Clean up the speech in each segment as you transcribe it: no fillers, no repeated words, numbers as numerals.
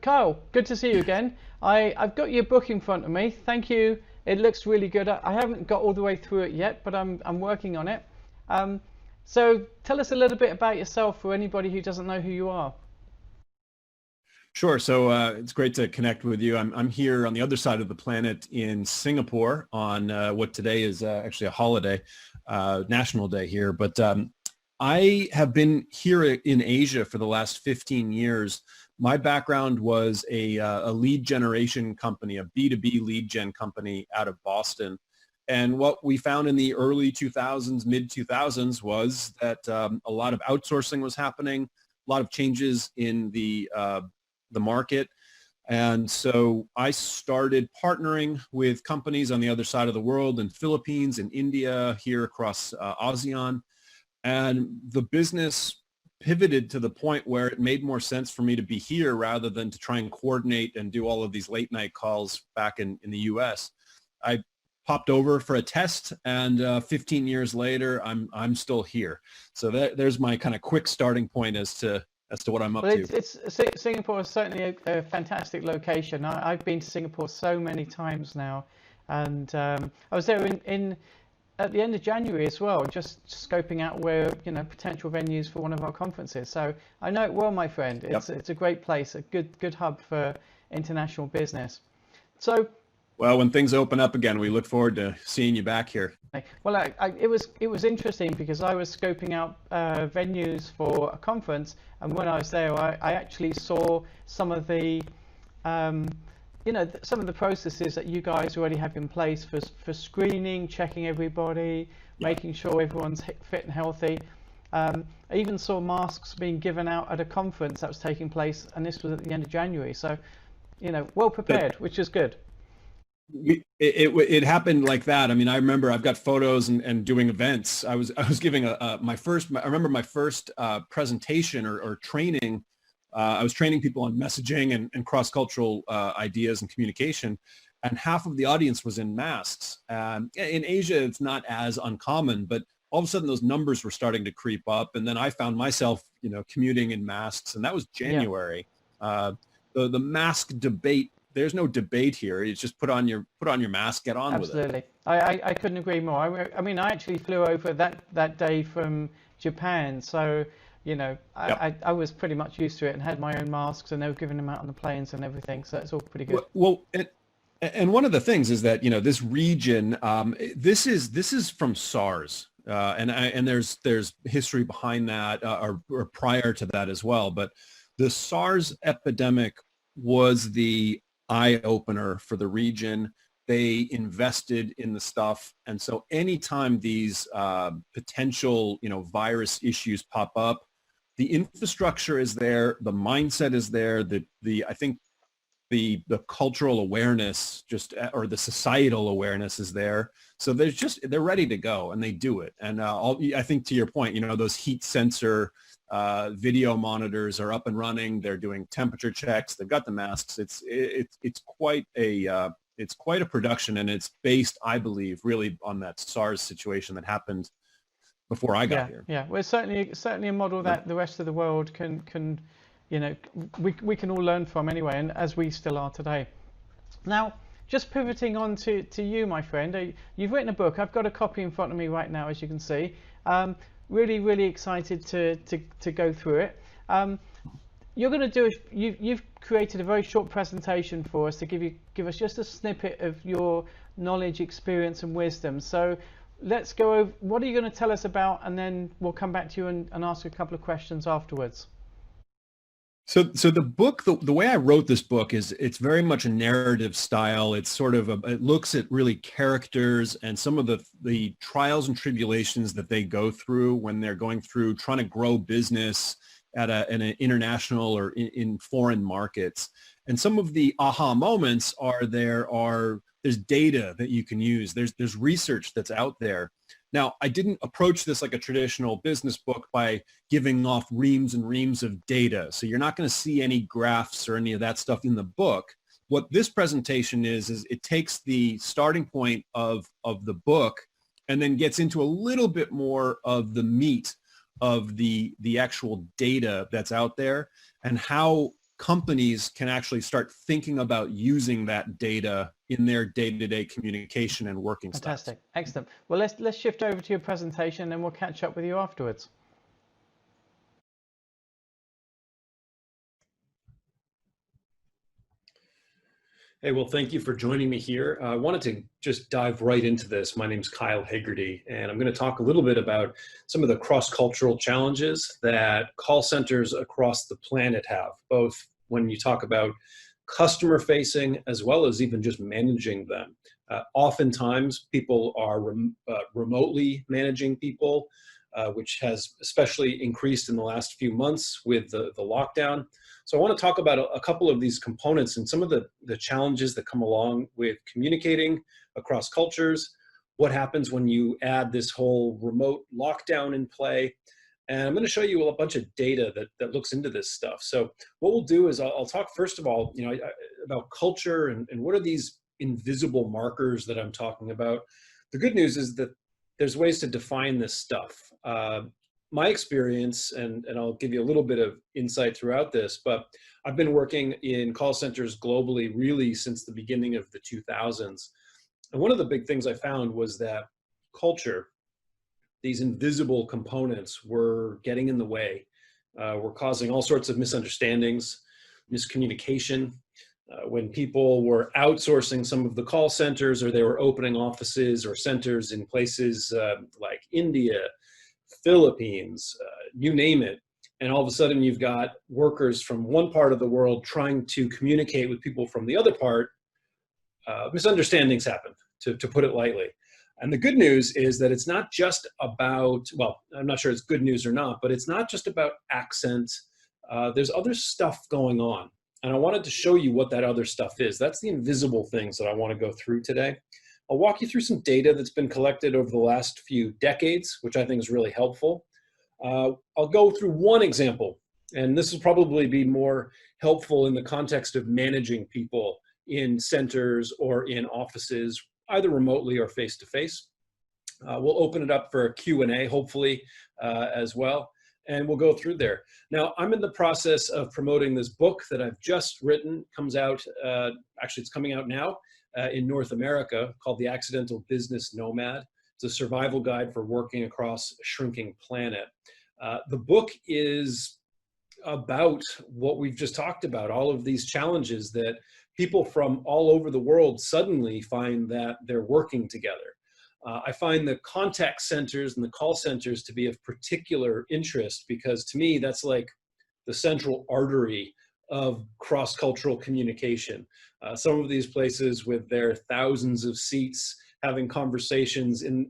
Kyle, good to see you again. I've got your book in front of me. Thank you. It looks really good. I haven't got all the way through it yet, but I'm working on it. Um, so tell us a little bit about yourself for anybody who doesn't know who you are. Sure. So it's great to connect with you. I'm here on the other side of the planet in Singapore on what today is actually a holiday, National Day here. But I have been here in Asia for the last 15 years. My background was a lead generation company, a B2B lead gen company out of Boston. And what we found in the early 2000s, mid 2000s was that a lot of outsourcing was happening, a lot of changes in the market. And so I started partnering with companies on the other side of the world in Philippines, in India, here across ASEAN. And the business pivoted to the point where it made more sense for me to be here rather than to try and coordinate and do all of these late night calls back in the US. I popped over for a test, and 15 years later, I'm still here. So there's my kind of quick starting point as to what I'm up Well, to. Singapore is certainly a fantastic location. I've been to Singapore so many times now, and I was there in at the end of January as well, just scoping out where potential venues for one of our conferences. So I know it well, my friend. It's a great place, a good hub for international business. So. Well, when things open up again, we look forward to seeing you back here. Well, it was interesting because I was scoping out venues for a conference, and when I was there, I actually saw some of the, some of the processes that you guys already have in place for screening, checking everybody, making sure everyone's fit and healthy. I even saw masks being given out at a conference that was taking place, and this was at the end of January. So, well prepared, which is good. It happened like that. I mean, I remember I've got photos and doing events. I was giving I remember my first presentation or training. I was training people on messaging and cross-cultural ideas and communication, and half of the audience was in masks. In Asia, it's not as uncommon, but all of a sudden those numbers were starting to creep up, and then I found myself, commuting in masks, and that was January. Yeah. The mask debate. There's no debate here. It's just put on your mask, get on with it. Absolutely. I couldn't agree more. I mean, I actually flew over that day from Japan, so I was pretty much used to it and had my own masks, and they were giving them out on the planes and everything. So it's all pretty good. Well, and one of the things is that this region, this is from SARS, and there's history behind that or prior to that as well. But the SARS epidemic was the eye opener for the region. They invested in the stuff, and so anytime these potential virus issues pop up, the infrastructure is there, the mindset is there, I think the cultural awareness or the societal awareness is there. So they're ready to go, and they do it. And I think to your point, those heat sensor video monitors are up and running. They're doing temperature checks. They've got the masks. It's quite a production, and it's based, I believe, really on that SARS situation that happened before I got here. Yeah, well, it's certainly a model that the rest of the world can we can all learn from anyway, and as we still are today. Now, just pivoting on to you, my friend. You've written a book. I've got a copy in front of me right now, as you can see. Really excited to go through it. You're going to you've created a very short presentation for us to give us just a snippet of your knowledge, experience, and wisdom. So let's go over. What are you going to tell us about, and then we'll come back to you and ask a couple of questions afterwards. So the book, the way I wrote this book is it's very much a narrative style. It's sort of it looks at really characters and some of the trials and tribulations that they go through when they're going through trying to grow business in an international or in foreign markets. And some of the aha moments are there's data that you can use. There's research that's out there. Now, I didn't approach this like a traditional business book by giving off reams and reams of data. So you're not going to see any graphs or any of that stuff in the book. What this presentation is it takes the starting point of the book and then gets into a little bit more of the meat of the actual data that's out there and how companies can actually start thinking about using that data in their day-to-day communication and working styles. Fantastic, excellent. Well, let's shift over to your presentation, and we'll catch up with you afterwards. Hey, well, thank you for joining me here. I wanted to just dive right into this. My name's Kyle Hegarty, and I'm going to talk a little bit about some of the cross-cultural challenges that call centers across the planet have, both when you talk about customer-facing as well as even just managing them. Oftentimes, people are remotely managing people, which has especially increased in the last few months with the lockdown. So I want to talk about a couple of these components and some of the challenges that come along with communicating across cultures, what happens when you add this whole remote lockdown in play. And I'm going to show you a bunch of data that looks into this stuff. So what we'll do is I'll talk first of all, about culture and what are these invisible markers that I'm talking about. The good news is that there's ways to define this stuff. My experience, and I'll give you a little bit of insight throughout this, but I've been working in call centers globally really since the beginning of the 2000s. And one of the big things I found was that culture, these invisible components, were getting in the way, were causing all sorts of misunderstandings, miscommunication. When people were outsourcing some of the call centers, or they were opening offices or centers in places like India, Philippines, you name it. And all of a sudden you've got workers from one part of the world trying to communicate with people from the other part. Misunderstandings happen, to put it lightly. And the good news is that it's not just about, well, I'm not sure it's good news or not, but it's not just about accent. There's other stuff going on. And I wanted to show you what that other stuff is. That's the invisible things that I want to go through today. I'll walk you through some data that's been collected over the last few decades, which I think is really helpful. I'll go through one example, and this will probably be more helpful in the context of managing people in centers or in offices, either remotely or face-to-face. We'll open it up for a Q&A, hopefully, as well, and we'll go through there. Now, I'm in the process of promoting this book that I've just written. Comes out, actually it's coming out now, in North America, called The Accidental Business Nomad. It's a survival guide for working across a shrinking planet. The book is about what we've just talked about, all of these challenges that people from all over the world suddenly find that they're working together. I find the contact centers and the call centers to be of particular interest because to me, that's like the central artery of cross-cultural communication. Some of these places with their thousands of seats having conversations in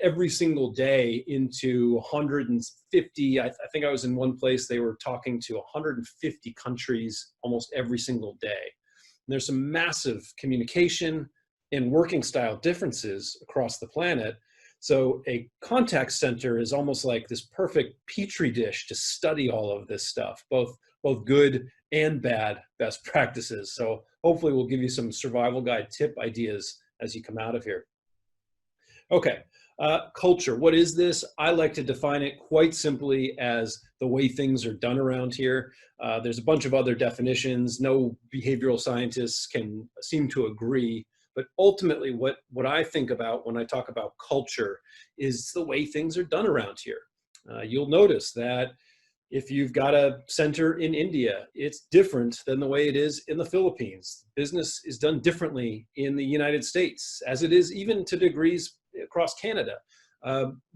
every single day into 150, I think I was in one place, they were talking to 150 countries almost every single day. And there's some massive communication and working style differences across the planet. So a contact center is almost like this perfect petri dish to study all of this stuff, both good and bad best practices. So hopefully we'll give you some survival guide tip ideas as you come out of here. Okay, culture, what is this? I like to define it quite simply as the way things are done around here. There's a bunch of other definitions. No behavioral scientists can seem to agree. But ultimately, what I think about when I talk about culture is the way things are done around here. You'll notice that if you've got a center in India, it's different than the way it is in the Philippines. Business is done differently in the United States, as it is even to degrees across Canada.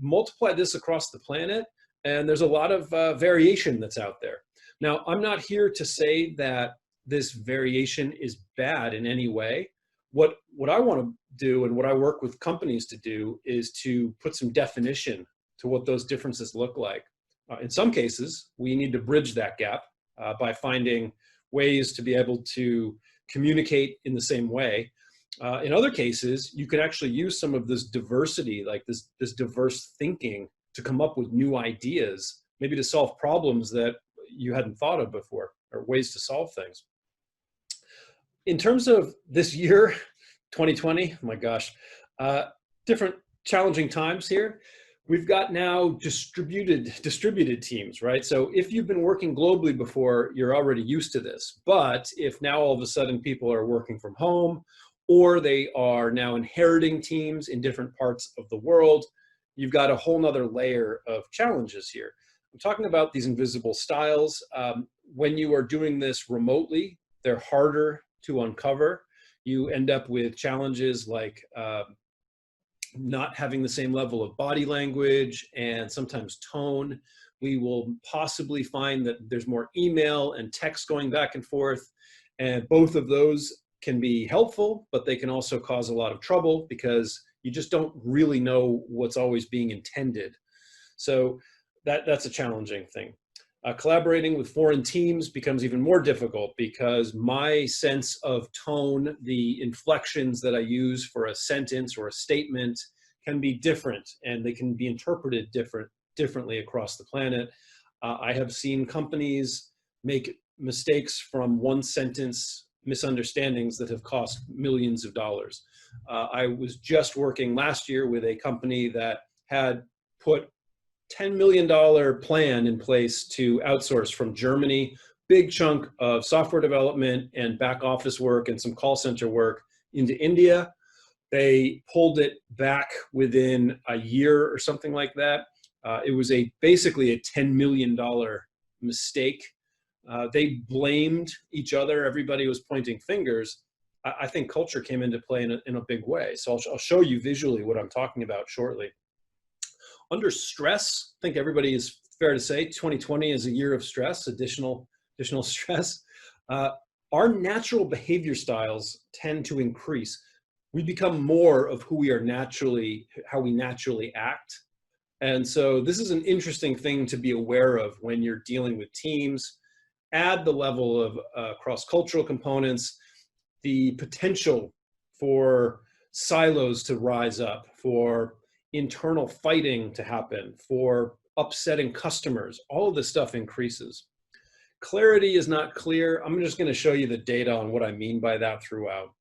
Multiply this across the planet, and there's a lot of variation that's out there. Now, I'm not here to say that this variation is bad in any way. What I want to do and what I work with companies to do is to put some definition to what those differences look like. In some cases, we need to bridge that gap by finding ways to be able to communicate in the same way. In other cases, you could actually use some of this diversity, like this diverse thinking, to come up with new ideas, maybe to solve problems that you hadn't thought of before, or ways to solve things. In terms of this year, 2020, oh my gosh, different challenging times here. We've got now distributed teams, right? So if you've been working globally before, you're already used to this. But if now all of a sudden people are working from home, or they are now inheriting teams in different parts of the world, you've got a whole nother layer of challenges here. I'm talking about these invisible styles. When you are doing this remotely, they're harder to uncover. You end up with challenges like not having the same level of body language and sometimes tone. We will possibly find that there's more email and text going back and forth, and both of those can be helpful, but they can also cause a lot of trouble because you just don't really know what's always being intended. So that's a challenging thing. Collaborating with foreign teams becomes even more difficult because my sense of tone, the inflections that I use for a sentence or a statement can be different, and they can be interpreted differently across the planet. I have seen companies make mistakes from one sentence misunderstandings that have cost millions of dollars. I was just working last year with a company that had put $10 million plan in place to outsource from Germany, big chunk of software development and back office work and some call center work into India. They pulled it back within a year or something like that. It was basically a $10 million mistake. They blamed each other. Everybody was pointing fingers. I think culture came into play in a big way. So I'll show you visually what I'm talking about shortly. Under stress, I think everybody is fair to say 2020 is a year of stress, additional stress. Our natural behavior styles tend to increase. We become more of how we naturally act. And so this is an interesting thing to be aware of when you're dealing with teams. Add the level of cross-cultural components, the potential for silos to rise up, for internal fighting to happen, for upsetting customers. All of this stuff increases. Clarity is not clear. I'm just going to show you the data on what I mean by that throughout.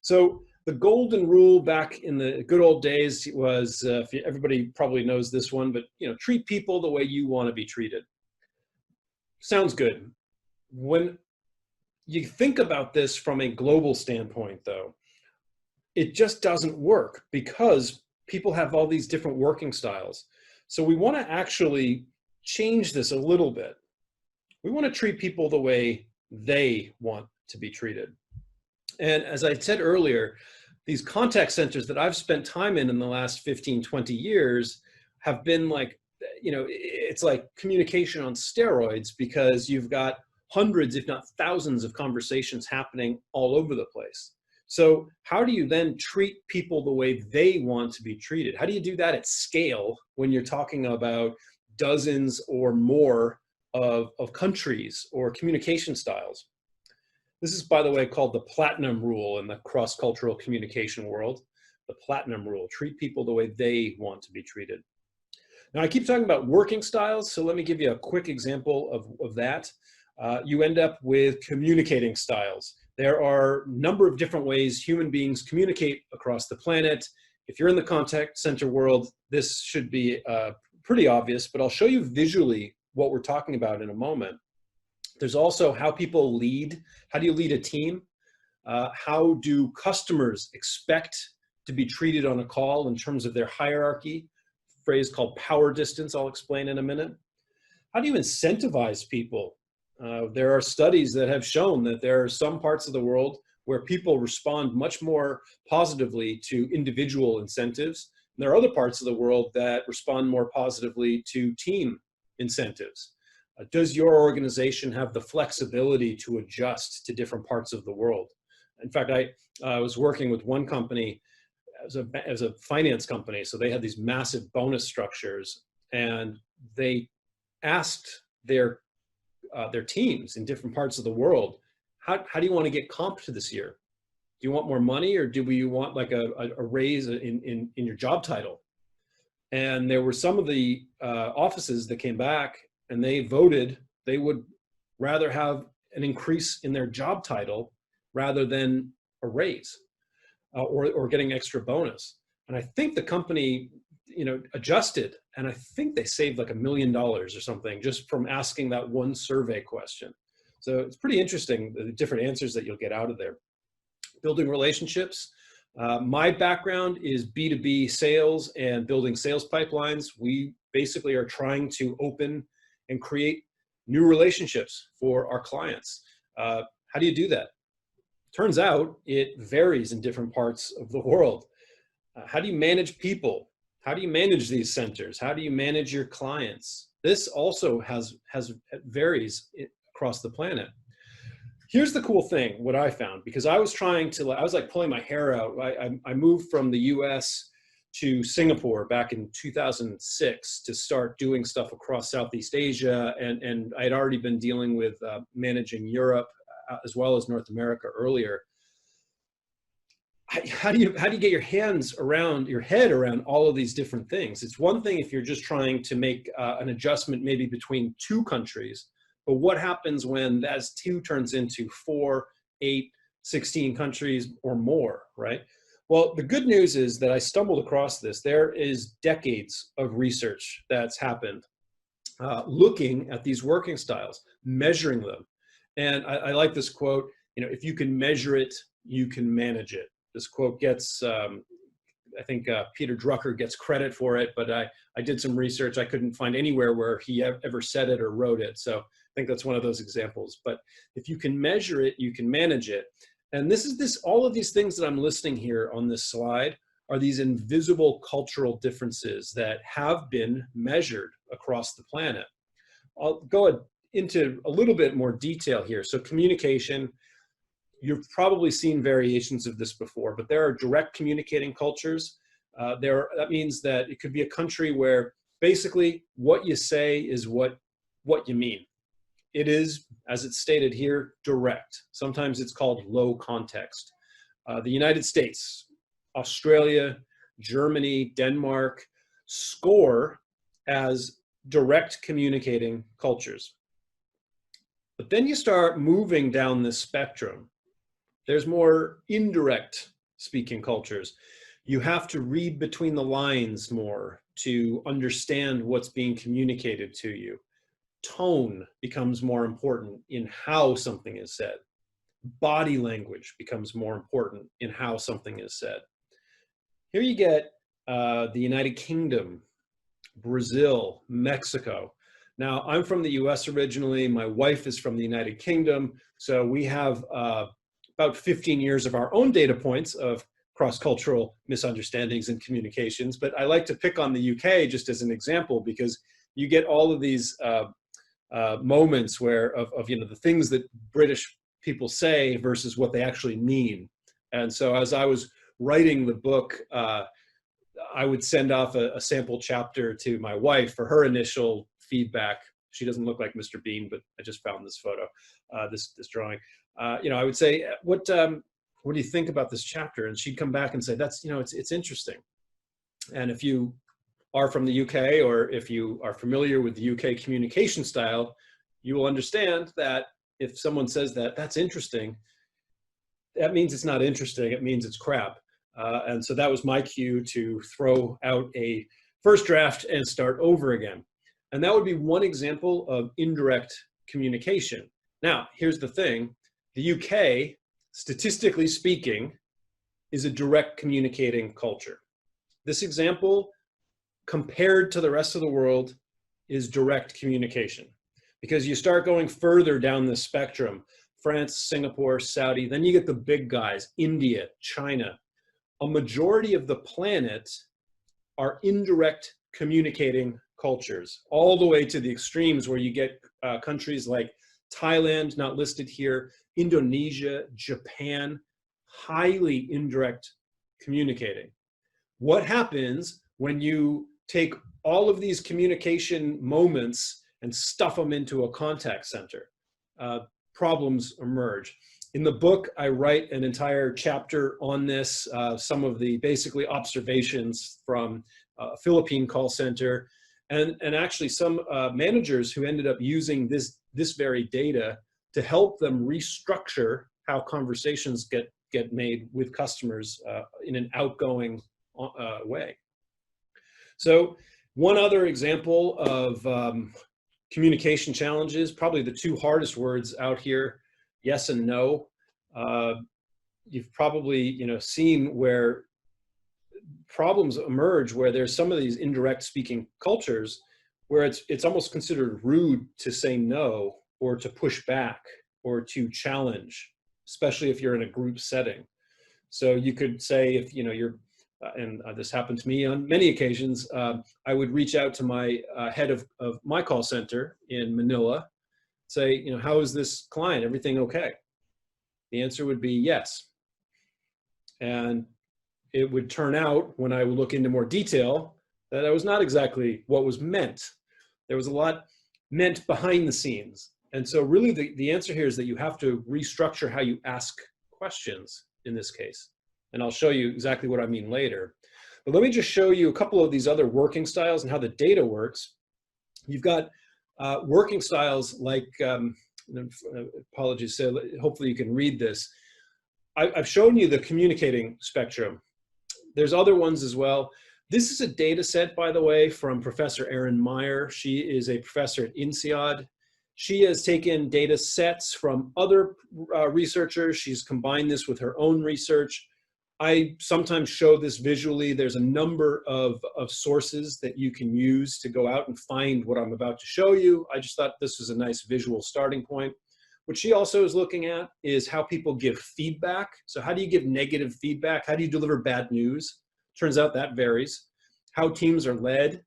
So the golden rule back in the good old days was, everybody probably knows this one, but treat people the way you want to be treated. Sounds good. When you think about this from a global standpoint, though, it just doesn't work because people have all these different working styles. So we want to actually change this a little bit. We want to treat people the way they want to be treated. And as I said earlier, these contact centers that I've spent time in the last 15, 20 years have been like, it's like communication on steroids because you've got hundreds, if not thousands of conversations happening all over the place. So how do you then treat people the way they want to be treated? How do you do that at scale when you're talking about dozens or more of countries or communication styles? This is, by the way, called the platinum rule in the cross-cultural communication world. The platinum rule, treat people the way they want to be treated. Now, I keep talking about working styles, so let me give you a quick example of that. You end up with communicating styles. There are a number of different ways human beings communicate across the planet. If you're in the contact center world, this should be pretty obvious, but I'll show you visually what we're talking about in a moment. There's also how people lead. How do you lead a team? How do customers expect to be treated on a call in terms of their hierarchy? A phrase called power distance, I'll explain in a minute. How do you incentivize people? There are studies that have shown that there are some parts of the world where people respond much more positively to individual incentives. And there are other parts of the world that respond more positively to team incentives. Does your organization have the flexibility to adjust to different parts of the world? In fact, I was working with one company as a finance company, so they had these massive bonus structures, and they asked their teams in different parts of the world, how do you want to get comped this year? Do you want more money, or do you want like a raise in your job title? And there were some of the offices that came back and they voted they would rather have an increase in their job title rather than a raise or getting extra bonus. And I think the company adjusted, and I think they saved like $1 million or something just from asking that one survey question. So it's pretty interesting, the different answers that you'll get out of there. Building relationships. My background is B2B sales and building sales pipelines. We basically are trying to open and create new relationships for our clients. How do you do that? Turns out it varies in different parts of the world. How do you manage people? How do you manage these centers? How do you manage your clients? This also varies across the planet. Here's the cool thing, what I found, because I was like pulling my hair out. I moved from the US to Singapore back in 2006 to start doing stuff across Southeast Asia. And I had already been dealing with managing Europe as well as North America earlier. How do you get your head around all of these different things? It's one thing if you're just trying to make an adjustment maybe between two countries, but what happens when that two turns into 4, 8, 16 countries or more, right? Well, the good news is that I stumbled across this. There is decades of research that's happened looking at these working styles, measuring them. And I like this quote, if you can measure it, you can manage it. This quote gets, I think Peter Drucker gets credit for it, but I did some research. I couldn't find anywhere where he ever said it or wrote it. So I think that's one of those examples. But if you can measure it, you can manage it. And all of these things that I'm listing here on this slide are these invisible cultural differences that have been measured across the planet. I'll go into a little bit more detail here. So communication, you've probably seen variations of this before, but there are direct communicating cultures. That means that it could be a country where basically what you say is what you mean. It is, as it's stated here, direct. Sometimes it's called low context. The United States, Australia, Germany, Denmark score as direct communicating cultures. But then you start moving down this spectrum. There's more indirect speaking cultures. You have to read between the lines more to understand what's being communicated to you. Tone becomes more important in how something is said. Body language becomes more important in how something is said. Here you get the United Kingdom, Brazil, Mexico. Now, I'm from the US originally. My wife is from the United Kingdom. So we have about 15 years of our own data points of cross-cultural misunderstandings and communications. But I like to pick on the UK just as an example, because you get all of these moments where of the things that British people say versus what they actually mean. And so as I was writing the book, I would send off a sample chapter to my wife for her initial feedback. She doesn't look like Mr. Bean, but I just found this photo, this drawing. I would say, what do you think about this chapter? And she'd come back and say, that's, it's interesting. And if you are from the UK, or if you are familiar with the UK communication style, you will understand that if someone says that's interesting, that means it's not interesting. It means it's crap. And so that was my cue to throw out a first draft and start over again. And that would be one example of indirect communication. Now, here's the thing. The UK, statistically speaking, is a direct communicating culture. This example, compared to the rest of the world, is direct communication. Because you start going further down the spectrum, France, Singapore, Saudi, then you get the big guys, India, China. A majority of the planet are indirect communicating cultures, all the way to the extremes where you get countries like Thailand, not listed here, Indonesia, Japan, highly indirect communicating. What happens when you take all of these communication moments and stuff them into a contact center? Problems emerge. In the book, I write an entire chapter on this, some of the basically observations from a Philippine call center, and actually some managers who ended up using this very data to help them restructure how conversations get made with customers in an outgoing way. So one other example of communication challenges, probably the two hardest words out here, yes and no. You've probably seen where problems emerge where there's some of these indirect speaking cultures where it's almost considered rude to say no or to push back or to challenge, especially if you're in a group setting. So you could say if you're and this happened to me on many occasions, I would reach out to my head of my call center in Manila, say, how is this client? Everything okay? The answer would be yes. And it would turn out, when I would look into more detail, that was not exactly what was meant. There was a lot meant behind the scenes. And so really the answer here is that you have to restructure how you ask questions in this case. And I'll show you exactly what I mean later. But let me just show you a couple of these other working styles and how the data works. You've got working styles like, apologies, so hopefully you can read this. I've shown you the communicating spectrum. There's other ones as well. This is a data set, by the way, from Professor Erin Meyer. She is a professor at INSEAD. She has taken data sets from other researchers. She's combined this with her own research. I sometimes show this visually. There's a number of sources that you can use to go out and find what I'm about to show you. I just thought this was a nice visual starting point. What she also is looking at is how people give feedback. So how do you give negative feedback? How do you deliver bad news? Turns out that varies. How teams are led.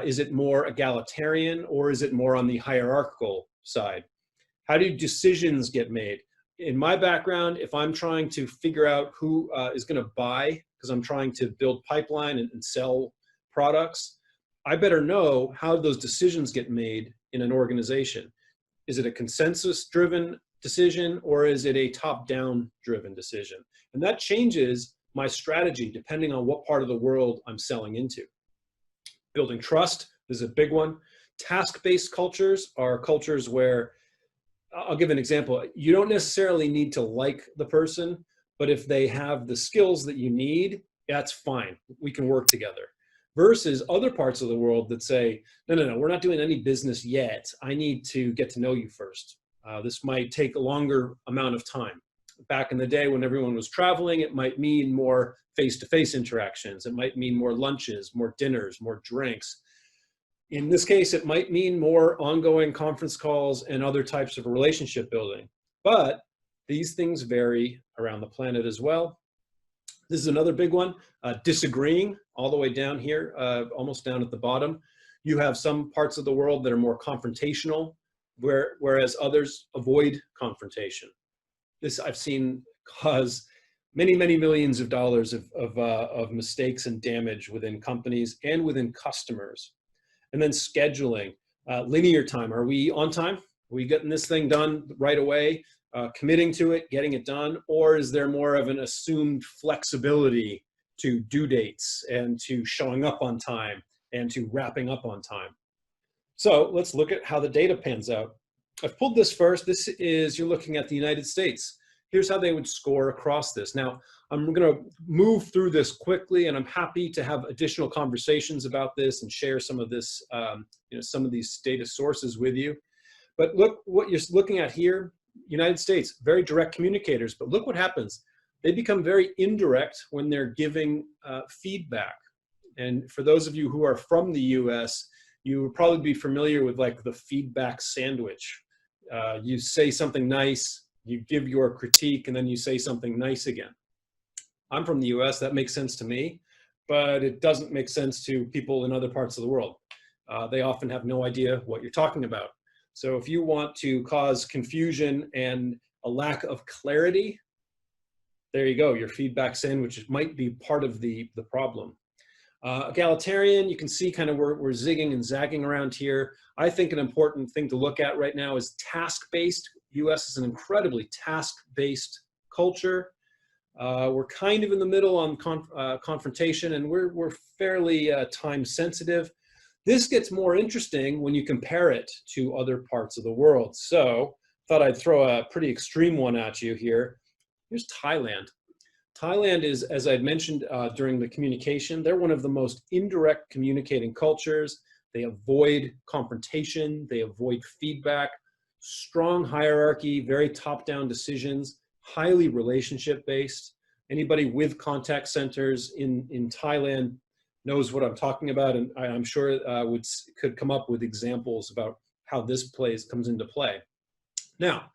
Is it more egalitarian or is it more on the hierarchical side? How do decisions get made? In my background, if I'm trying to figure out who is going to buy, because I'm trying to build pipeline and sell products, I better know how those decisions get made in an organization. Is it a consensus-driven decision or is it a top-down driven decision? And that changes my strategy depending on what part of the world I'm selling into. Building trust is a big one. Task-based cultures are cultures where, I'll give an example. You don't necessarily need to like the person, but if they have the skills that you need, that's fine. We can work together. Versus other parts of the world that say, no, we're not doing any business yet. I need to get to know you first. This might take a longer amount of time. Back in the day when everyone was traveling, it might mean more face-to-face interactions. It might mean more lunches, more dinners, more drinks. In this case, it might mean more ongoing conference calls and other types of relationship building. But these things vary around the planet as well. This is another big one, disagreeing all the way down here, almost down at the bottom. You have some parts of the world that are more confrontational, whereas others avoid confrontation. This I've seen cause many, many millions of dollars of mistakes and damage within companies and within customers. And then scheduling, linear time. Are we on time? Are we getting this thing done right away? Committing to it, getting it done? Or is there more of an assumed flexibility to due dates and to showing up on time and to wrapping up on time? So let's look at how the data pans out. I've pulled this first. This is, you're looking at the United States. Here's how they would score across this. Now, I'm going to move through this quickly, and I'm happy to have additional conversations about this and share some of this, some of these data sources with you. But look what you're looking at here. United States, very direct communicators, but look what happens. They become very indirect when they're giving feedback. And for those of you who are from the US, you would probably be familiar with like the feedback sandwich. You say something nice, you give your critique, and then you say something nice again. I'm from the US, that makes sense to me, but it doesn't make sense to people in other parts of the world. They often have no idea what you're talking about. So if you want to cause confusion and a lack of clarity, there you go, your feedback sandwich might be part of the problem. Egalitarian, you can see kind of we're zigging and zagging around here. I think an important thing to look at right now is task-based. US is an incredibly task-based culture. We're kind of in the middle on confrontation, and we're fairly time sensitive. This gets more interesting when you compare it to other parts of the world. So thought I'd throw a pretty extreme one at you here. Here's Thailand. Thailand is, as I'd mentioned during the communication, they're one of the most indirect communicating cultures. They avoid confrontation, they avoid feedback, strong hierarchy, very top-down decisions, highly relationship-based. Anybody with contact centers in Thailand knows what I'm talking about, and I'm sure could come up with examples about how this comes into play. Now,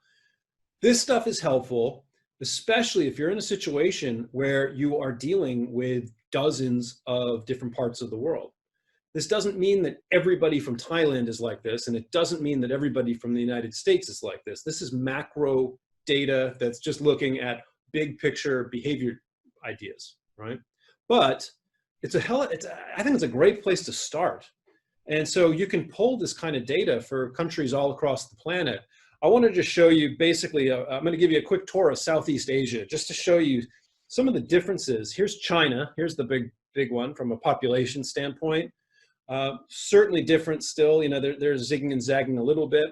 this stuff is helpful, especially if you're in a situation where you are dealing with dozens of different parts of the world. This doesn't mean that everybody from Thailand is like this, and it doesn't mean that everybody from the United States is like this. This is macro data that's just looking at big picture behavior ideas, right? But I think it's a great place to start. And so you can pull this kind of data for countries all across the planet. I want to just show you basically, I'm going to give you a quick tour of Southeast Asia, just to show you some of the differences. Here's China. Here's the big one from a population standpoint. Certainly different still, you know, they're zigging and zagging a little bit.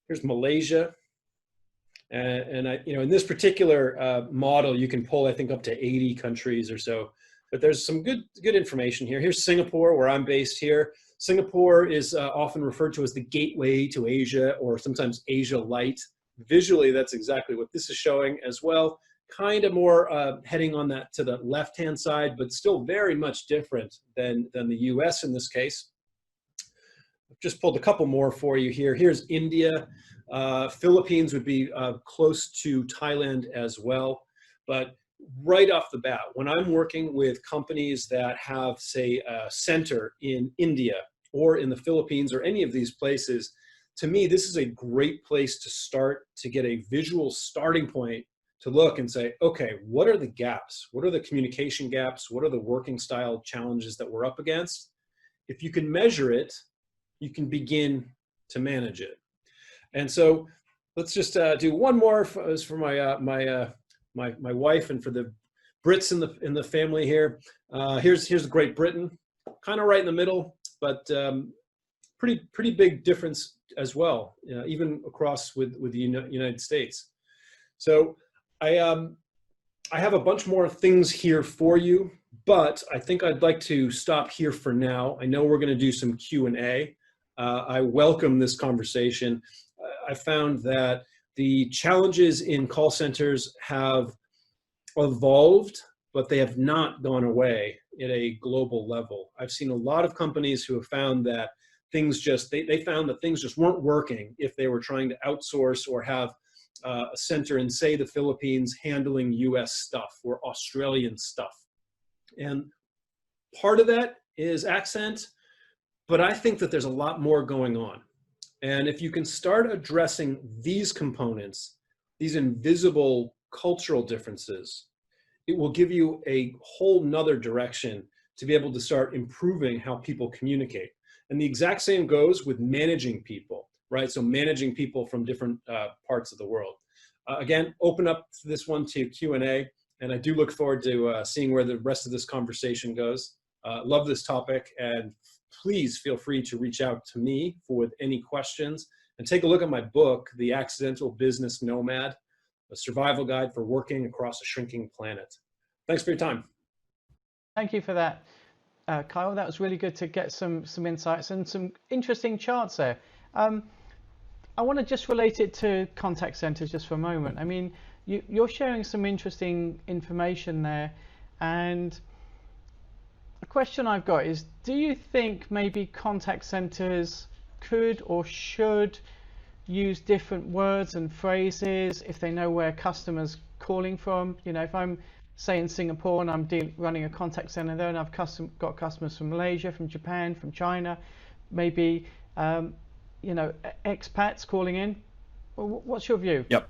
Here's Malaysia. And you know, in this particular model, you can pull, I think, up to 80 countries or so. But there's some good information here. Here's Singapore, where I'm based here. Singapore is often referred to as the gateway to Asia, or sometimes Asia Light. Visually, that's exactly what this is showing as well. Kind of more heading on that to the left-hand side, but still very much different than the US in this case. I've just pulled a couple more for you here. Here's India. Philippines would be close to Thailand as well. But right off the bat, when I'm working with companies that have, say, a center in India or in the Philippines or any of these places, to me, this is a great place to start to get a visual starting point to look and say, okay, what are the gaps? What are the communication gaps? What are the working style challenges that we're up against? If you can measure it, you can begin to manage it. And so let's just do one more for my wife and for the Brits in the family here. Here's Great Britain, kind of right in the middle, but pretty big difference as well, even across with the United States. So I have a bunch more things here for you, but I think I'd like to stop here for now. I know we're going to do some Q&A. I welcome this conversation. I found that the challenges in call centers have evolved, but they have not gone away at a global level. I've seen a lot of companies who have found that they found that things just weren't working if they were trying to outsource or have a center in, say, the Philippines handling US stuff or Australian stuff. And part of that is accent, but I think that there's a lot more going on. And if you can start addressing these components, these invisible cultural differences, it will give you a whole nother direction to be able to start improving how people communicate. And the exact same goes with managing people, right? So managing people from different parts of the world. Again, open up this one to Q&A, and I do look forward to seeing where the rest of this conversation goes. Love this topic, and please feel free to reach out to me with any questions, and take a look at my book, The Accidental Business Nomad, a survival guide for working across a shrinking planet. Thanks for your time. Thank you for that, Kyle. That was really good to get some insights and some interesting charts there. I want to just relate it to contact centers just for a moment. I mean, you're sharing some interesting information there, and the question I've got is, do you think maybe contact centers could or should use different words and phrases if they know where customers calling from? You know, if I'm, say, in Singapore and I'm running a contact center there, and I've got customers from Malaysia, from Japan, from China, maybe you know, expats calling in. What's your view? Yep.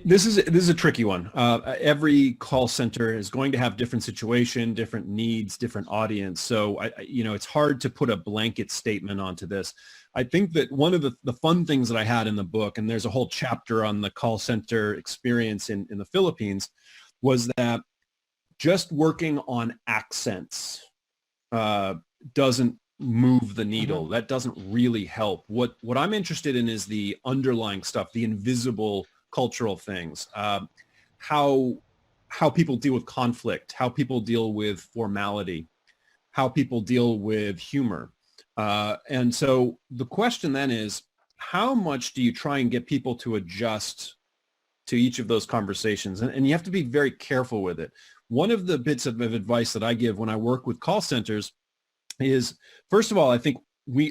This is a tricky one. Every call center is going to have different situation, different needs, different audience. So you know, it's hard to put a blanket statement onto this. I think that one of the fun things that I had in the book, and there's a whole chapter on the call center experience in the Philippines, was that just working on accents doesn't move the needle. That doesn't really help. What I'm interested in is the underlying stuff, the invisible cultural things. how people deal with conflict, how people deal with formality, how people deal with humor. And so the question then is, how much do you try and get people to adjust to each of those conversations? And you have to be very careful with it. One of the bits of advice that I give when I work with call centers is, first of all, I think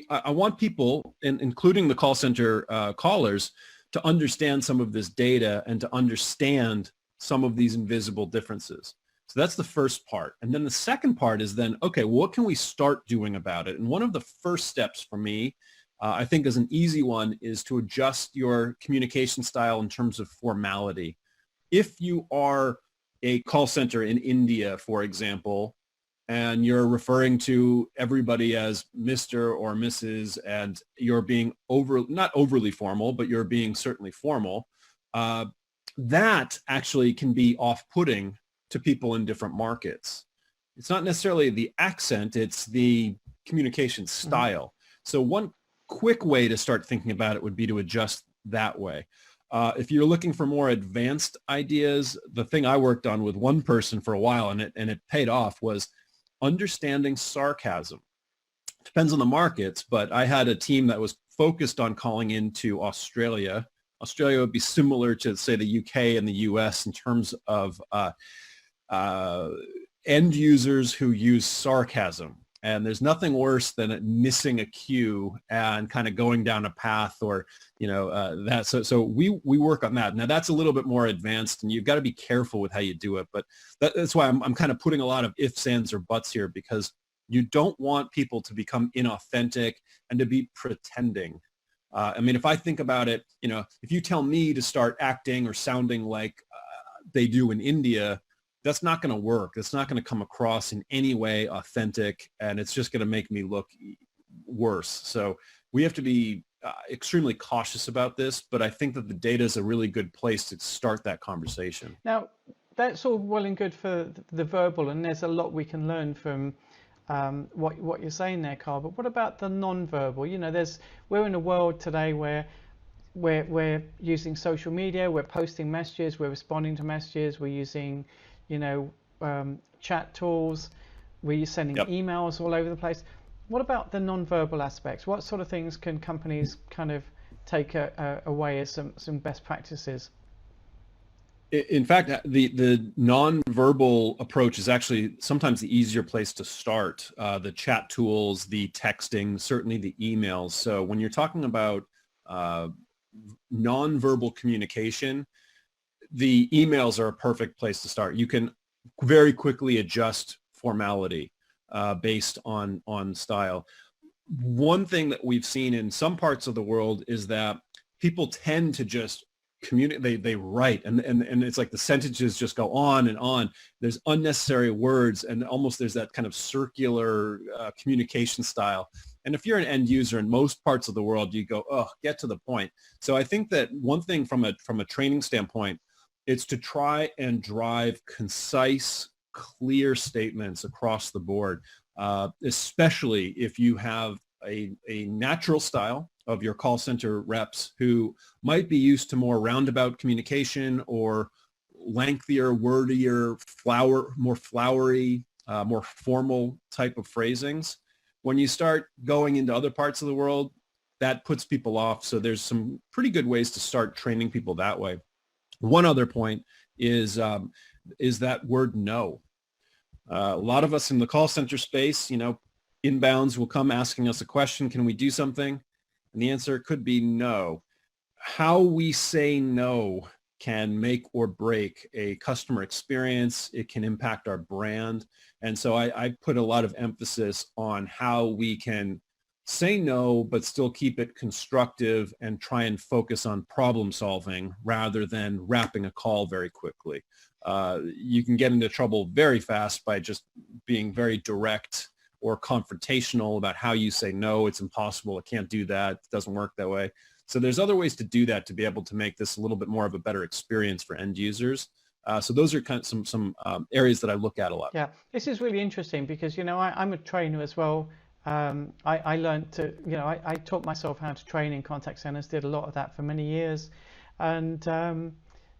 I want people, including the call center callers, to understand some of this data and to understand some of these invisible differences. So that's the first part. And then the second part is then, okay, well, what can we start doing about it? And one of the first steps for me, I think is an easy one, is to adjust your communication style in terms of formality. If you are a call center in India, for example, and you're referring to everybody as Mr. or Mrs., and you're being not overly formal, but you're being certainly formal, that actually can be off-putting to people in different markets. It's not necessarily the accent, it's the communication style. Mm-hmm. So one quick way to start thinking about it would be to adjust that way. If you're looking for more advanced ideas, the thing I worked on with one person for a while, and it paid off, was understanding sarcasm. Depends on the markets, but I had a team that was focused on calling into Australia. Australia would be similar to, say, the UK and the US in terms of end users who use sarcasm. And there's nothing worse than missing a cue and kind of going down a path, or, that. So we work on that. Now that's a little bit more advanced, and you've got to be careful with how you do it. But that's why I'm kind of putting a lot of ifs, ands, or buts here, because you don't want people to become inauthentic and to be pretending. If I think about it, if you tell me to start acting or sounding like they do in India, that's not going to work. It's not going to come across in any way authentic, and it's just going to make me look worse. So we have to be extremely cautious about this, but I think that the data is a really good place to start that conversation. Now, that's all well and good for the verbal, and there's a lot we can learn from what you're saying there, Carl. But what about the non-verbal? We're in a world today where we're using social media, we're posting messages, we're responding to messages, we're using chat tools, we're sending emails all over the place. What about the non-verbal aspects? What sort of things can companies kind of take away as some best practices? In fact, the non-verbal approach is actually sometimes the easier place to start. The chat tools, the texting, certainly the emails. So when you're talking about non-verbal communication, the emails are a perfect place to start. You can very quickly adjust formality based on style. One thing that we've seen in some parts of the world is that people tend to just communicate, they write, and it's like the sentences just go on and on. There's unnecessary words, and almost there's that kind of circular communication style. And if you're an end user in most parts of the world, you go, oh, get to the point. So I think that one thing from a training standpoint, it's to try and drive concise, clear statements across the board, especially if you have a natural style of your call center reps who might be used to more roundabout communication or lengthier, wordier, more flowery, more formal type of phrasings. When you start going into other parts of the world, that puts people off. So there's some pretty good ways to start training people that way. One other point is that word no. A lot of us in the call center space, inbounds will come asking us a question, can we do something? And the answer could be no. How we say no can make or break a customer experience. It can impact our brand. And so I put a lot of emphasis on how we can say no, but still keep it constructive and try and focus on problem solving rather than wrapping a call very quickly. You can get into trouble very fast by just being very direct or confrontational about how you say no, it's impossible, I can't do that, it doesn't work that way. So there's other ways to do that to be able to make this a little bit more of a better experience for end users. So those are kind of some areas that I look at a lot. Yeah, this is really interesting because, I'm a trainer as well. I learned to, I taught myself how to train in contact centers, did a lot of that for many years. And,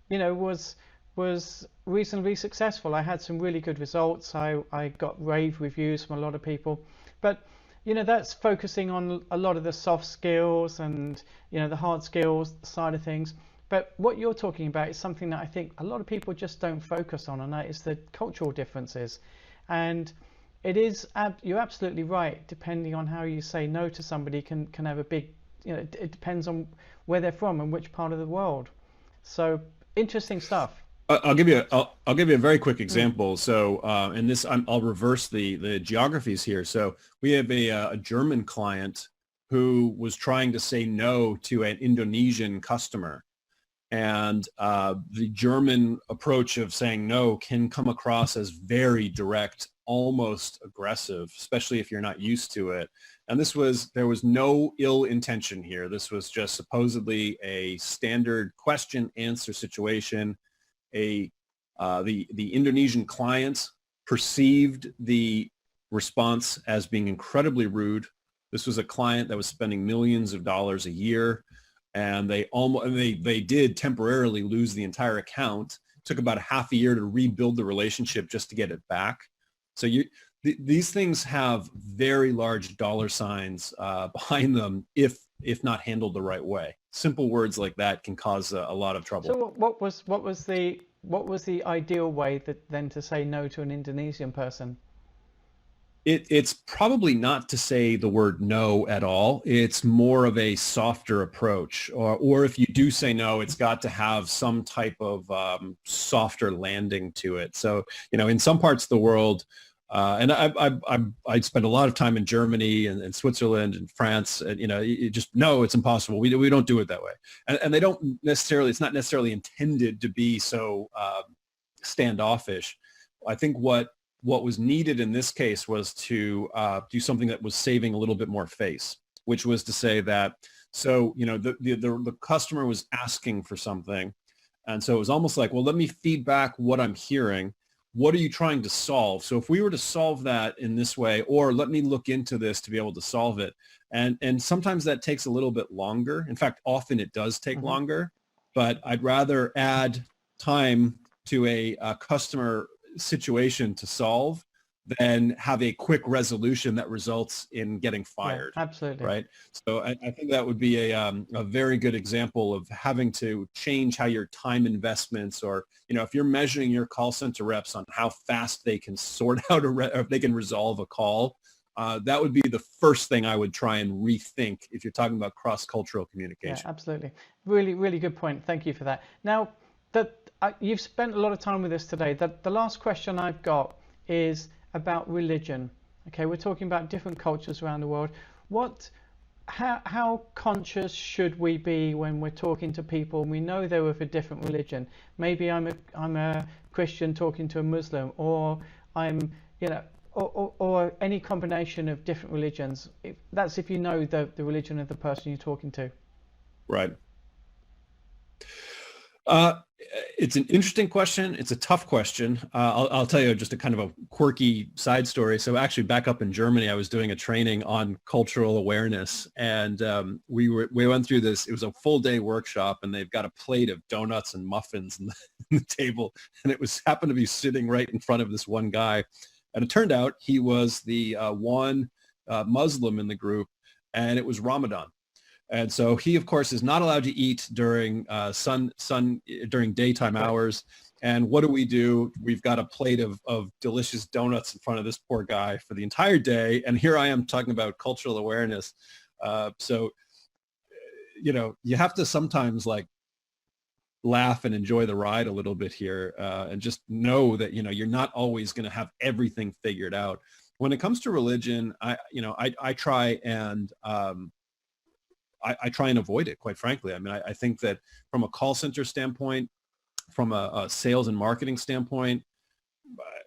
was was reasonably successful. I had some really good results. I got rave reviews from a lot of people, but that's focusing on a lot of the soft skills and the hard skills side of things. But what you're talking about is something that I think a lot of people just don't focus on, and that is the cultural differences. And it is, you're absolutely right, depending on how you say no to somebody can have a big, it depends on where they're from and which part of the world. So interesting stuff. I'll give you a very quick example. So, and this I'll reverse the geographies here. So we have a German client who was trying to say no to an Indonesian customer, and the German approach of saying no can come across as very direct, almost aggressive, especially if you're not used to it. And there was no ill intention here. This was just supposedly a standard question answer situation. The Indonesian client perceived the response as being incredibly rude. This was a client that was spending millions of dollars a year, and they did temporarily lose the entire account. It took about half a year to rebuild the relationship just to get it back. So these things have very large dollar signs behind them if not handled the right way. Simple words like that can cause a lot of trouble. So what was the ideal way then to say no to an Indonesian person? It's probably not to say the word no at all. It's more of a softer approach, or if you do say no, it's got to have some type of softer landing to it. So, in some parts of the world, and I spent a lot of time in Germany and Switzerland and France, and it's impossible. We don't do it that way, and they don't necessarily. It's not necessarily intended to be so standoffish. I think what was needed in this case was to do something that was saving a little bit more face, which was to say that, so, the customer was asking for something. And so it was almost like, well, let me feed back what I'm hearing. What are you trying to solve? So if we were to solve that in this way, or let me look into this to be able to solve it. And sometimes that takes a little bit longer. In fact, often it does take longer, but I'd rather add time to a customer situation to solve than have a quick resolution that results in getting fired. Yeah, absolutely. Right. So I think that would be a very good example of having to change how your time investments, or, if you're measuring your call center reps on how fast they can sort out or if they can resolve a call, that would be the first thing I would try and rethink if you're talking about cross-cultural communication. Yeah, absolutely. Really, really good point. Thank you for that. Now, you've spent a lot of time with us today. The last question I've got is about religion. Okay, we're talking about different cultures around the world. How conscious should we be when we're talking to people and we know they're of a different religion? Maybe I'm a Christian talking to a Muslim, or I'm or any combination of different religions. That's if you know the religion of the person you're talking to. Right. It's an interesting question. It's a tough question. I'll tell you just a kind of a quirky side story. So actually back up in Germany, I was doing a training on cultural awareness, and we went through this. It was a full day workshop, and they've got a plate of donuts and muffins on the table, and it happened to be sitting right in front of this one guy. And it turned out he was the one Muslim in the group, and it was Ramadan. And so he, of course, is not allowed to eat during during daytime hours. And what do? We've got a plate of delicious donuts in front of this poor guy for the entire day. And here I am talking about cultural awareness. So, you have to sometimes laugh and enjoy the ride a little bit here, and just know that, you're not always going to have everything figured out. When it comes to religion, I try and I try and avoid it, quite frankly. I mean, I think that from a call center standpoint, from a sales and marketing standpoint,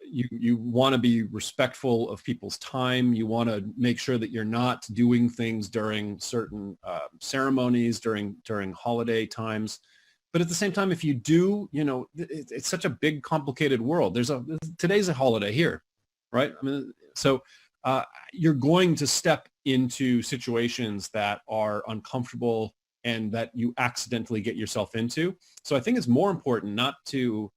you want to be respectful of people's time. You want to make sure that you're not doing things during certain ceremonies, during holiday times. But at the same time, if you do, it's such a big, complicated world. Today's a holiday here, right? I mean, so you're going to step into situations that are uncomfortable and that you accidentally get yourself into. So I think it's more important not to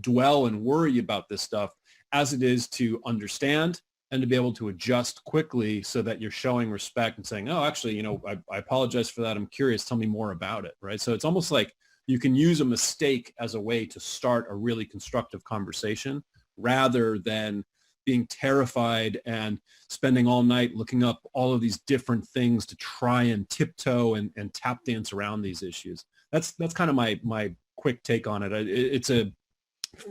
dwell and worry about this stuff as it is to understand and to be able to adjust quickly so that you're showing respect and saying, oh, actually, you know, I apologize for that. I'm curious. Tell me more about it, right? So it's almost like you can use a mistake as a way to start a really constructive conversation rather than being terrified and spending all night looking up all of these different things to try and tiptoe and tap dance around these issues. That's kind of my quick take on it. It's a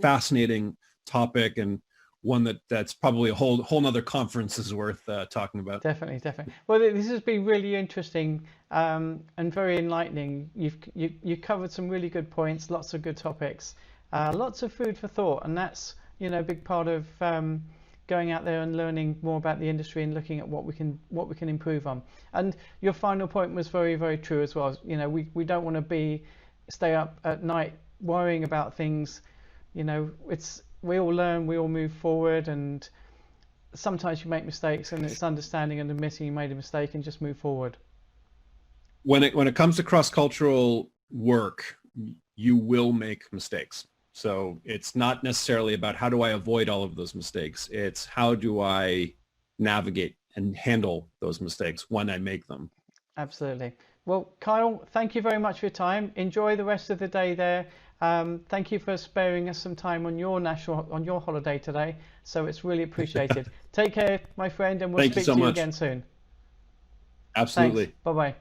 fascinating topic and one that's probably a whole nother conference is worth talking about. Definitely. Well, this has been really interesting and very enlightening. You covered some really good points, lots of good topics, lots of food for thought, and that's, you know, a big part of going out there and learning more about the industry and looking at what we can improve on. And your final point was very, very true as well. You know, we don't want to stay up at night worrying about things. You know, we all learn, we all move forward, and sometimes you make mistakes, and it's understanding and admitting you made a mistake and just move forward. When it comes to cross-cultural work, you will make mistakes. So it's not necessarily about how do I avoid all of those mistakes. It's how do I navigate and handle those mistakes when I make them. Absolutely. Well, Kyle, thank you very much for your time. Enjoy the rest of the day there. Thank you for sparing us some time on your holiday today. So it's really appreciated. Take care, my friend, and we'll speak to you again soon. Absolutely. Bye bye.